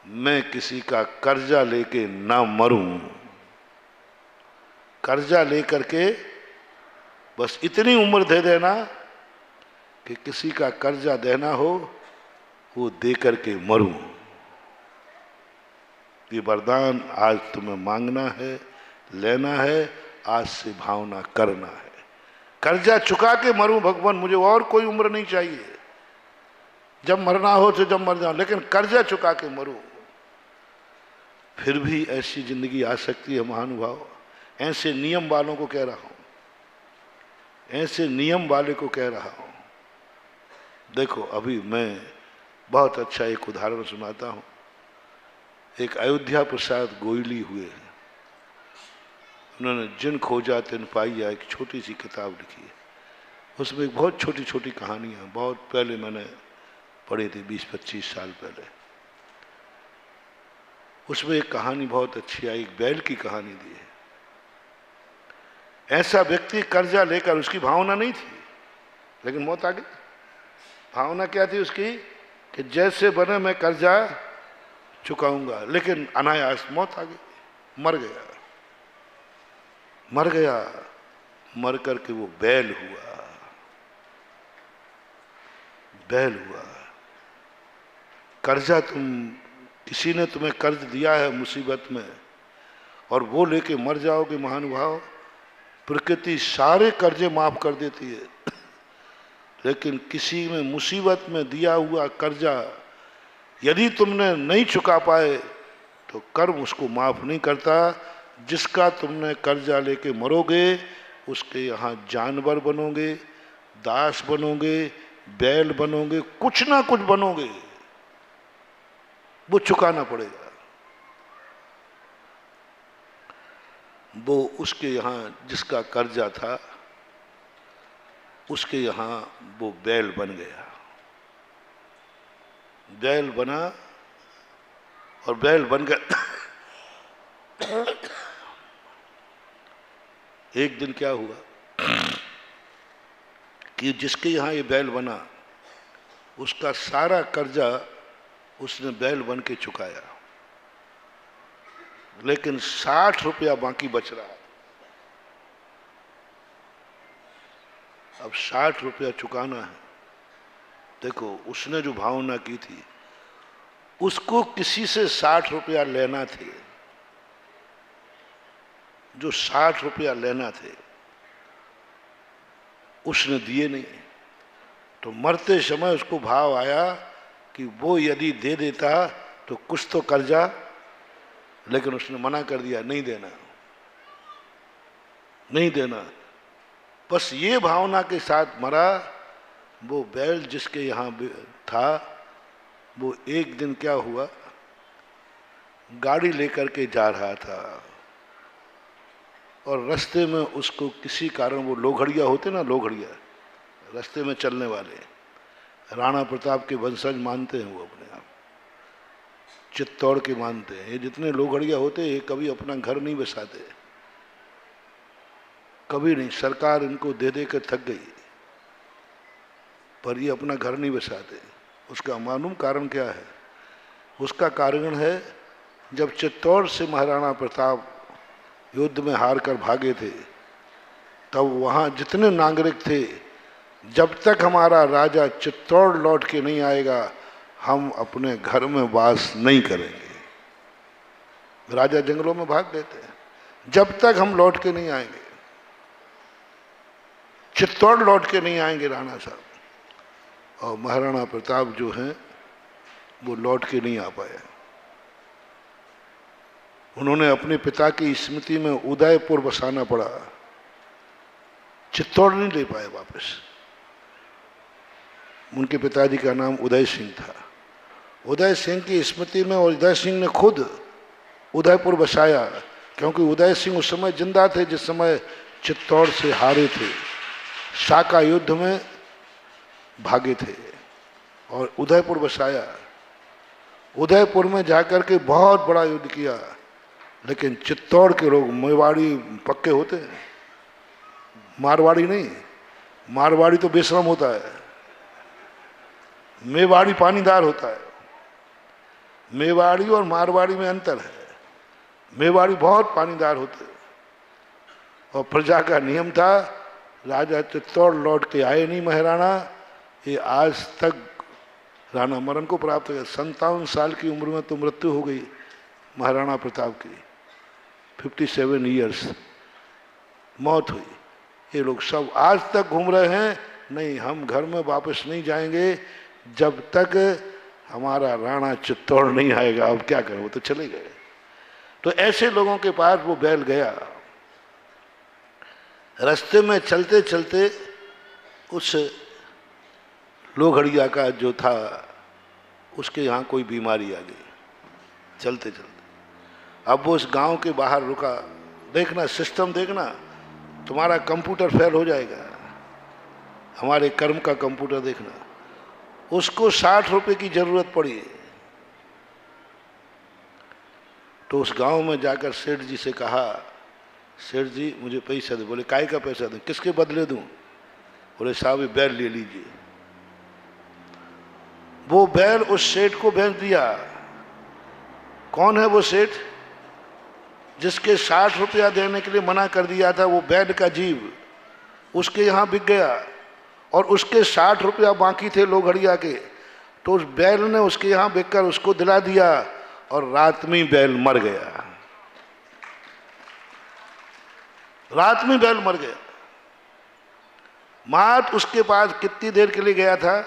मैं किसी का कर्जा लेके ना मरूं। कर्जा लेकर के बस इतनी उम्र दे देना कि किसी का कर्जा देना हो वो दे करके मरूं। ये वरदान आज तुम्हें मांगना है, लेना है, आज से भावना करना है। कर्जा चुका के मरूं भगवान, मुझे और कोई उम्र नहीं चाहिए, जब मरना हो तो जब मर जाऊं, लेकिन कर्जा चुका के मरूं। फिर भी ऐसी जिंदगी आ सकती है महानुभाव। ऐसे नियम वालों को कह रहा हूं, ऐसे नियम वाले को कह रहा हूं। देखो, अभी मैं बहुत अच्छा एक उदाहरण सुनाता हूं। एक अयोध्या प्रसाद गोयली हुए, उन्होंने जिन खोजा तिन पाइया एक छोटी सी किताब लिखी है। उसमें एक बहुत छोटी छोटी कहानियां, बहुत पहले मैंने पढ़ी थी, 20-25 साल पहले। उसमें एक कहानी बहुत अच्छी आई, एक बैल की कहानी दी है। ऐसा व्यक्ति कर्जा लेकर, उसकी भावना नहीं थी लेकिन मौत आ गई। भावना क्या थी उसकी कि जैसे बने मैं कर्जा चुकाऊंगा, लेकिन अनायास मौत आ गई, मर गया। मर करके वो बैल हुआ, बैल हुआ। कर्जा किसी ने तुम्हें कर्ज दिया है मुसीबत में और वो लेके मर जाओगे महानुभाव, प्रकृति सारे कर्जे माफ कर देती है, लेकिन किसी में मुसीबत में दिया हुआ कर्जा यदि तुमने नहीं चुका पाए तो कर्म उसको माफ नहीं करता। जिसका तुमने कर्जा लेके मरोगे उसके यहाँ जानवर बनोगे, दास बनोगे, बैल बनोगे, कुछ ना कुछ बनोगे, वो चुकाना पड़ेगा। वो उसके यहाँ जिसका कर्जा था उसके यहाँ वो बैल बन गया, बैल बना और बैल बन गया। एक दिन क्या हुआ कि जिसके यहाँ ये बैल बना उसका सारा कर्जा उसने बैल बन के चुकाया। लेकिन 60 रुपया बाकी बच रहा है। अब 60 रुपया चुकाना है। देखो, उसने जो भावना की थी, उसको किसी से 60 रुपया लेना थे, जो 60 रुपया लेना थे उसने दिए नहीं। तो मरते समय उसको भाव आया कि वो यदि दे देता तो कुछ तो कर्जा, लेकिन उसने मना कर दिया, नहीं देना, नहीं देना। बस ये भावना के साथ मरा। वो बैल जिसके यहाँ था, वो एक दिन क्या हुआ, गाड़ी लेकर के जा रहा था और रास्ते में उसको किसी कारण, वो लोघड़िया होते ना, लोघड़िया रास्ते में चलने वाले, राणा प्रताप के वंशज मानते हैं वो अपने आप, चित्तौड़ के मानते हैं। ये जितने लोघड़िया होते हैं, ये कभी अपना घर नहीं बसाते, कभी नहीं। सरकार इनको दे दे कर थक गई, पर ये अपना घर नहीं बसाते। उसका मालूम कारण क्या है? उसका कारण है, जब चित्तौड़ से महाराणा प्रताप युद्ध में हार कर भागे थे, तब वहाँ जितने नागरिक थे, जब तक हमारा राजा चित्तौड़ लौट के नहीं आएगा, हम अपने घर में वास नहीं करेंगे। राजा जंगलों में भाग देते हैं, जब तक हम लौट के नहीं आएंगे, चित्तौड़ लौट के नहीं आएंगे राणा साहब। और महाराणा प्रताप जो हैं, वो लौट के नहीं आ पाए। उन्होंने अपने पिता की स्मृति में उदयपुर बसाना पड़ा, चित्तौड़ नहीं ले पाए वापस। उनके पिताजी का नाम उदय सिंह था। उदय सिंह की स्मृति में, और उदय सिंह ने खुद उदयपुर बसाया, क्योंकि उदय सिंह उस समय जिंदा थे जिस समय चित्तौड़ से हारे थे, साका युद्ध में भागे थे, और उदयपुर बसाया। उदयपुर में जाकर के बहुत बड़ा युद्ध किया, लेकिन चित्तौड़ के लोग, मेवाड़ी पक्के होते हैं, मारवाड़ी नहीं। मारवाड़ी तो बेशरम होता है, मेवाड़ी पानीदार होता है। मेवाड़ी और मारवाड़ी में अंतर है। मेवाड़ी बहुत पानीदार होते हैं। और प्रजा का नियम था, राजा चित्तौड़ लौट के आए नहीं महाराणा, ये आज तक राणा मरण को प्राप्त हो गया। 57 साल की उम्र में तो मृत्यु हो गई महाराणा प्रताप की, 57 ईयर्स मौत हुई। ये लोग सब आज तक घूम रहे हैं, नहीं हम घर में वापस नहीं जाएंगे जब तक हमारा राणा चित्तौड़ नहीं आएगा। अब क्या करें, वो तो चले गए। तो ऐसे लोगों के पास वो बैल गया। रास्ते में चलते चलते उस लोघड़िया का जो था, उसके यहाँ कोई बीमारी आ गई चलते चलते। अब वो उस गांव के बाहर रुका। देखना सिस्टम, देखना तुम्हारा कंप्यूटर फेल हो जाएगा, हमारे कर्म का कंप्यूटर देखना। उसको 60 रुपए की जरूरत पड़ी, तो उस गांव में जाकर सेठ जी से कहा, सेठ जी मुझे पैसा दे। बोले काय का पैसा दूं, किसके बदले दूं? बोले साहब ये बैल ले लीजिए। वो बैल उस सेठ को भेज दिया। कौन है वो सेठ जिसके 60 रुपया देने के लिए मना कर दिया था? वो बैल का जीव उसके यहाँ बिक गया, और उसके 60 रुपया बाकी थे लोघड़िया के, तो उस बैल ने उसके यहाँ बिककर उसको दिला दिया, और रात में बैल मर गया। रात में बैल मर गया। मात उसके पास कितनी देर के लिए गया था?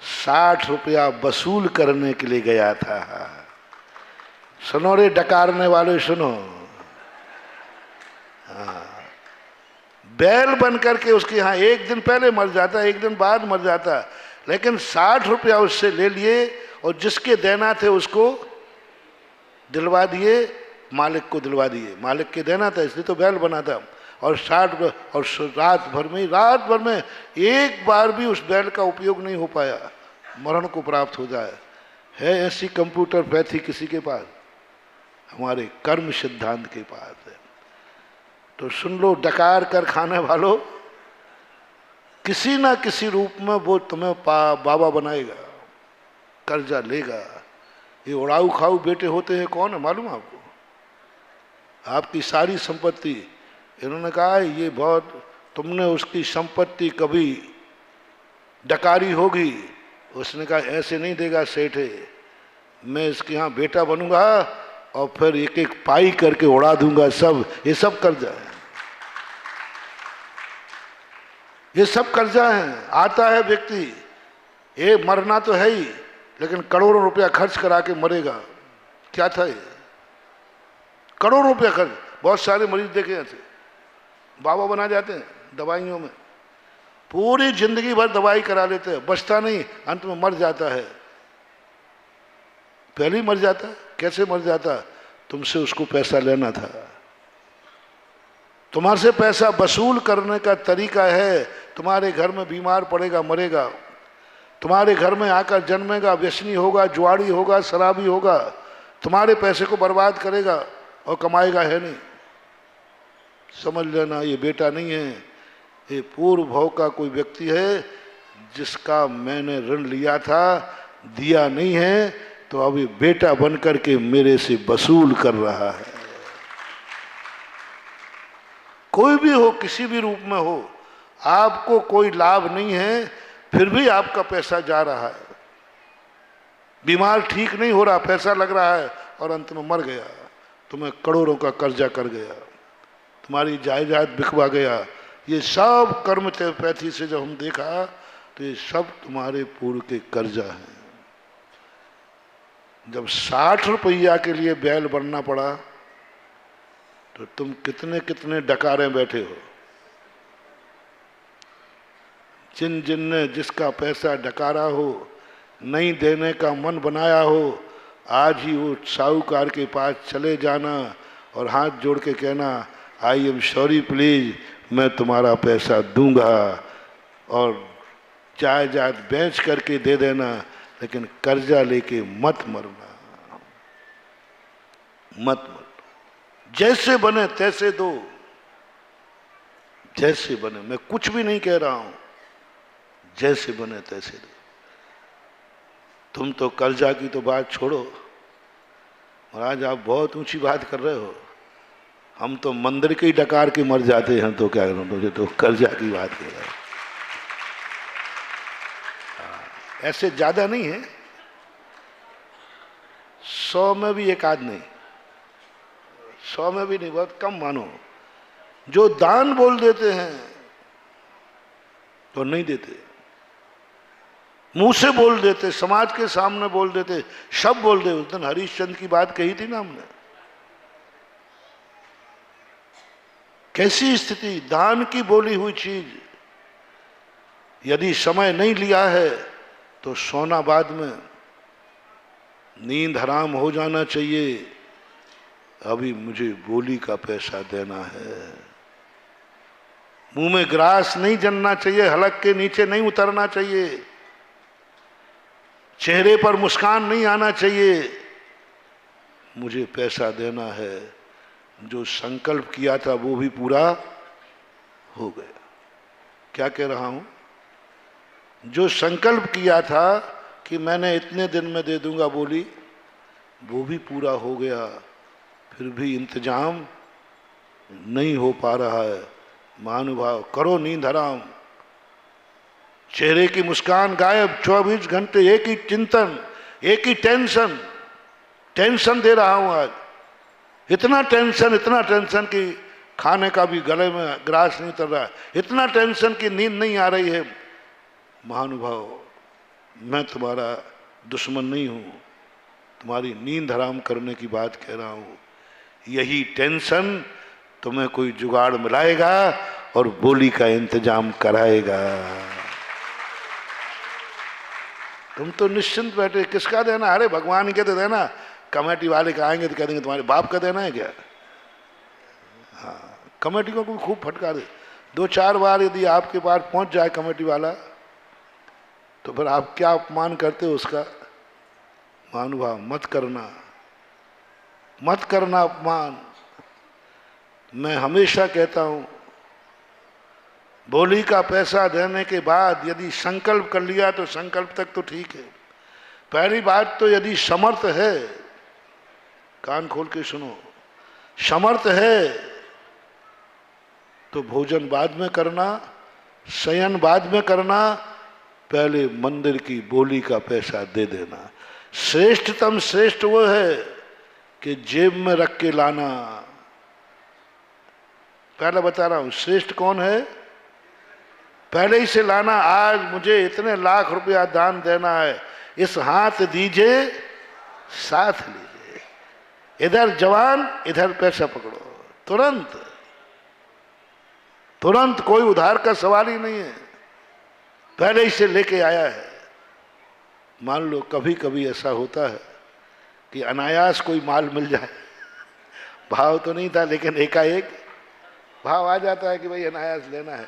60 रुपया वसूल करने के लिए गया था। सुनो रे डकारने वाले, सुनो। हाँ, बैल बन करके उसके यहाँ एक दिन पहले मर जाता, एक दिन बाद मर जाता, लेकिन 60 रुपया उससे ले लिए, और जिसके देना थे उसको दिलवा दिए, मालिक को दिलवा दिए। मालिक के देना था इसलिए तो बैल बना था। और 60 और रात भर में एक बार भी उस बैल का उपयोग नहीं हो पाया, मरण को प्राप्त हो जाए। है ऐसी कंप्यूटर पैथी किसी के पास? हमारे कर्म सिद्धांत के पास है। तो सुन लो, डकार कर खाने वालों, किसी ना किसी रूप में वो तुम्हें बाबा बनाएगा, कर्जा लेगा। ये उड़ाऊ खाऊ बेटे होते हैं कौन है मालूम आपको? आपकी सारी संपत्ति, इन्होंने कहा ये बहुत, तुमने उसकी संपत्ति कभी डकारी होगी। उसने कहा ऐसे नहीं देगा सेठे, मैं इसके यहाँ बेटा बनूंगा और फिर एक एक पाई करके उड़ा दूंगा सब। ये सब कर्जा है, ये सब कर्जा है। आता है व्यक्ति, ये मरना तो है ही, लेकिन करोड़ों रुपया खर्च करा के मरेगा। क्या था ये? करोड़ों रुपया खर्च। बहुत सारे मरीज देखे ऐसे बाबा बना जाते हैं दवाइयों में, पूरी जिंदगी भर दवाई करा लेते हैं, बचता नहीं, अंत में मर जाता है। पहले ही मर जाता। कैसे मर जाता? तुमसे उसको पैसा लेना था। तुम्हारे से पैसा वसूल करने का तरीका है, तुम्हारे घर में बीमार पड़ेगा मरेगा, तुम्हारे घर में आकर जन्मेगा, व्यसनी होगा, जुआड़ी होगा, शराबी होगा, तुम्हारे पैसे को बर्बाद करेगा और कमाएगा है नहीं। समझ लेना ये बेटा नहीं है, ये पूर्व भव का कोई व्यक्ति है जिसका मैंने ऋण लिया था, दिया नहीं है, तो अभी बेटा बन करके मेरे से वसूल कर रहा है। कोई भी हो, किसी भी रूप में हो, आपको कोई लाभ नहीं है, फिर भी आपका पैसा जा रहा है। बीमार ठीक नहीं हो रहा, पैसा लग रहा है और अंत में मर गया, तुम्हें करोड़ों का कर्जा कर गया, तुम्हारी जायदाद बिकवा गया। ये सब कर्म पैथी से जब हम देखा तो ये सब तुम्हारे पूर्व के कर्जा हैं। जब 60 रुपया के लिए बैल बनना पड़ा तो तुम कितने कितने डकारे बैठे हो। जिन जिन ने जिसका पैसा डकारा हो, नहीं देने का मन बनाया हो, आज ही वो साहूकार के पास चले जाना और हाथ जोड़ के कहना आई एम सॉरी प्लीज, मैं तुम्हारा पैसा दूंगा, और जायदाद बेच करके दे देना, लेकिन कर्जा लेके मत मरना, मत मरना। जैसे बने तैसे दो, जैसे बने, मैं कुछ भी नहीं कह रहा हूं, जैसे बने तैसे दो। तुम तो कर्जा की तो बात छोड़ो महाराज, आप बहुत ऊंची बात कर रहे हो, हम तो मंदिर के ही डकार के मर जाते हैं, तो क्या करूं, मुझे तो कर्जा की बात कर रहे हो। ऐसे ज्यादा नहीं है, 100 में भी एक आध नहीं, 100 में भी नहीं, बहुत कम मानो। जो दान बोल देते हैं तो नहीं देते, मुंह से बोल देते, समाज के सामने बोल देते, सब बोल दे। उस दिन हरिश्चंद्र की बात कही थी ना हमने, कैसी स्थिति, दान की बोली हुई चीज यदि समय नहीं लिया है तो सोना बाद में, नींद हराम हो जाना चाहिए। अभी मुझे बोली का पैसा देना है, मुंह में ग्रास नहीं जनना चाहिए, हलक के नीचे नहीं उतरना चाहिए, चेहरे पर मुस्कान नहीं आना चाहिए, मुझे पैसा देना है। जो संकल्प किया था वो भी पूरा हो गया। क्या कह रहा हूं? जो संकल्प किया था कि मैंने इतने दिन में दे दूंगा बोली, वो भी पूरा हो गया, फिर भी इंतजाम नहीं हो पा रहा है। महानुभाव, करो नींद हराम, चेहरे की मुस्कान गायब, 24 घंटे एक ही चिंतन, एक ही टेंशन। टेंशन दे रहा हूं आज, इतना टेंशन कि खाने का भी गले में ग्रास नहीं उतर रहा है, इतना टेंशन कि नींद नहीं आ रही है। महानुभाव, मैं तुम्हारा दुश्मन नहीं हूं, तुम्हारी नींद हराम करने की बात कह रहा हूं। यही टेंशन तुम्हें कोई जुगाड़ मिलाएगा और बोली का इंतजाम कराएगा। तुम तो निश्चिंत बैठे, किसका देना? अरे भगवान के तो देना, कमेटी वाले का आएंगे तो कह देंगे तुम्हारे बाप का देना है क्या? हाँ, कमेटी को कोई खूब फटकार दे, 2-4 बार यदि आपके पास पहुंच जाए कमेटी वाला, तो फिर आप क्या अपमान करते हो उसका? महानुभाव, मत करना, मत करना अपमान। मैं हमेशा कहता हूं, बोली का पैसा देने के बाद यदि संकल्प कर लिया तो संकल्प तक तो ठीक है, पहली बात तो यदि समर्थ है, कान खोल के सुनो, समर्थ है तो भोजन बाद में करना, शयन बाद में करना, पहले मंदिर की बोली का पैसा दे देना। श्रेष्ठतम श्रेष्ठ वो है कि जेब में रख के लाना। पहले बता रहा हूं, श्रेष्ठ कौन है? पहले ही से लाना। आज मुझे इतने लाख रुपया दान देना है, इस हाथ दीजिए साथ लीजिए, इधर जवान इधर पैसा पकड़ो, तुरंत तुरंत, कोई उधार का सवाल ही नहीं है, पहले ही से लेके आया है। मान लो कभी कभी ऐसा होता है कि अनायास कोई माल मिल जाए, भाव तो नहीं था लेकिन एकाएक भाव आ जाता है कि भाई अनायास लेना है,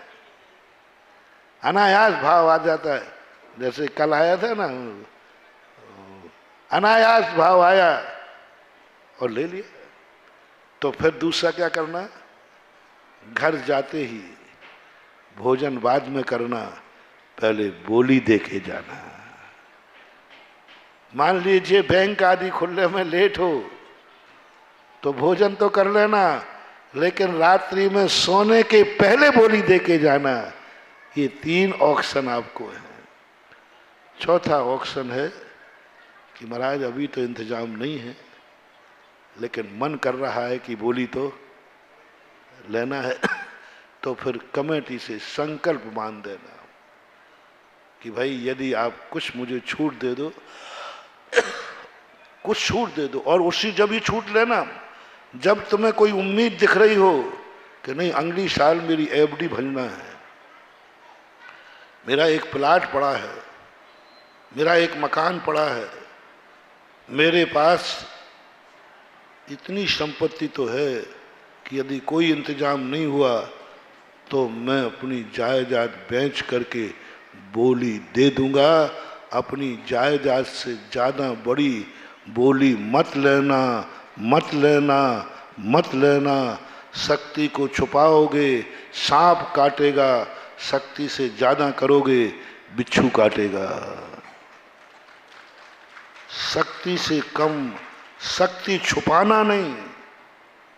अनायास भाव आ जाता है। जैसे कल आया था ना, अनायास भाव आया और ले लिया। तो फिर दूसरा क्या करना? घर जाते ही भोजन बाद में करना, पहले बोली दे के जाना। मान लीजिए बैंक आदि खुलने में लेट हो तो भोजन तो कर लेना, लेकिन रात्रि में सोने के पहले बोली दे के जाना। ये 3 ऑप्शन आपको है। चौथा ऑप्शन है कि महाराज अभी तो इंतजाम नहीं है, लेकिन मन कर रहा है कि बोली तो लेना है, तो फिर कमेटी से संकल्प मान देना कि भाई यदि आप कुछ मुझे छूट दे दो, कुछ छूट दे दो, और उसी जब ही छूट लेना जब तुम्हें कोई उम्मीद दिख रही हो कि नहीं अगली साल मेरी एफडी भरना है, मेरा एक प्लाट पड़ा है, मेरा एक मकान पड़ा है, मेरे पास इतनी संपत्ति तो है कि यदि कोई इंतजाम नहीं हुआ तो मैं अपनी जायदाद बेच करके बोली दे दूंगा। अपनी जायदाद से ज़्यादा बड़ी बोली मत लेना, मत लेना, मत लेना। शक्ति को छुपाओगे सांप काटेगा, शक्ति से ज़्यादा करोगे बिच्छू काटेगा। शक्ति से कम, शक्ति छुपाना नहीं।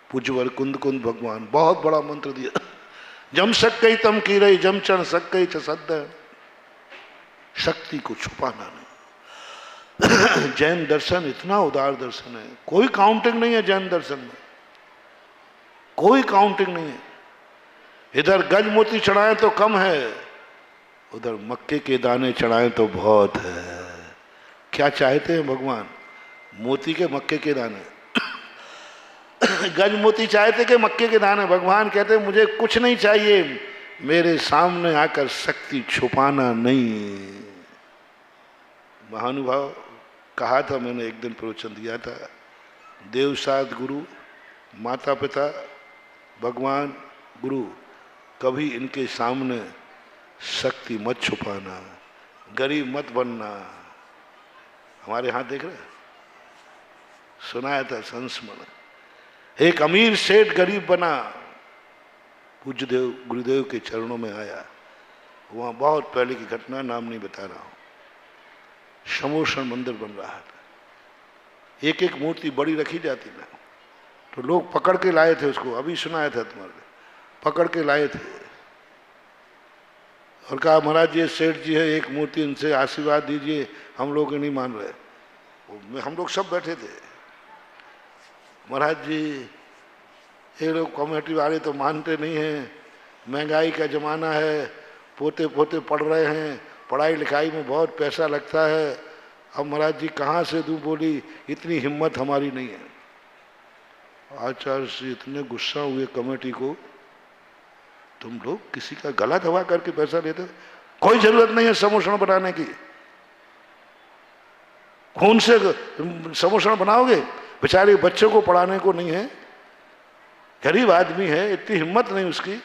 पूज्यवर कुंद कुंद भगवान बहुत बड़ा मंत्र दिया, जम सक्कई तम की रही जम चढ़ सक्कई सद, शक्ति को छुपाना नहीं। जैन दर्शन इतना उदार दर्शन है, कोई काउंटिंग नहीं है जैन दर्शन में, कोई काउंटिंग नहीं है। इधर गज मोती चढ़ाएं तो कम है, उधर मक्के के दाने चढ़ाएं तो बहुत है। क्या चाहते हैं भगवान? मोती के मक्के के दाने। गज मोती चाहते कि मक्के के दाने? भगवान कहते मुझे कुछ नहीं चाहिए, मेरे सामने आकर शक्ति छुपाना नहीं। महानुभाव कहा था मैंने, एक दिन प्रवचन दिया था, देव साध गुरु, माता पिता, भगवान, गुरु, कभी इनके सामने शक्ति मत छुपाना, गरीब मत बनना। हमारे यहाँ देख रहे, सुनाया था संस्मरण, एक अमीर सेठ गरीब बना, पूज्य देव गुरुदेव के चरणों में आया। वहाँ बहुत पहले की घटना, नाम नहीं बता रहा हूँ। समोषण मंदिर बन रहा था, एक एक मूर्ति बड़ी रखी जाती ना, तो लोग पकड़ के लाए थे उसको, अभी सुनाया था तुम्हारे, पकड़ के लाए थे और कहा महाराज ये सेठ जी है, एक मूर्ति इनसे आशीर्वाद दीजिए, हम लोग नहीं मान रहे। हम लोग सब बैठे थे। महाराज जी ये लोग कमेटी वाले तो मानते नहीं हैं, महंगाई का ज़माना है, पोते पोते पढ़ रहे हैं, पढ़ाई लिखाई में बहुत पैसा लगता है, अब महाराज जी कहाँ से दूँ बोली, इतनी हिम्मत हमारी नहीं है। आचार्य से इतने गुस्सा हुए कमेटी को, तुम लोग किसी का गला दबा करके पैसा लेते, कोई जरूरत नहीं है समोषण बनाने की, खून से समोषण बनाओगे? बेचारे बच्चों को पढ़ाने को नहीं है, गरीब आदमी है, इतनी हिम्मत नहीं उसकी।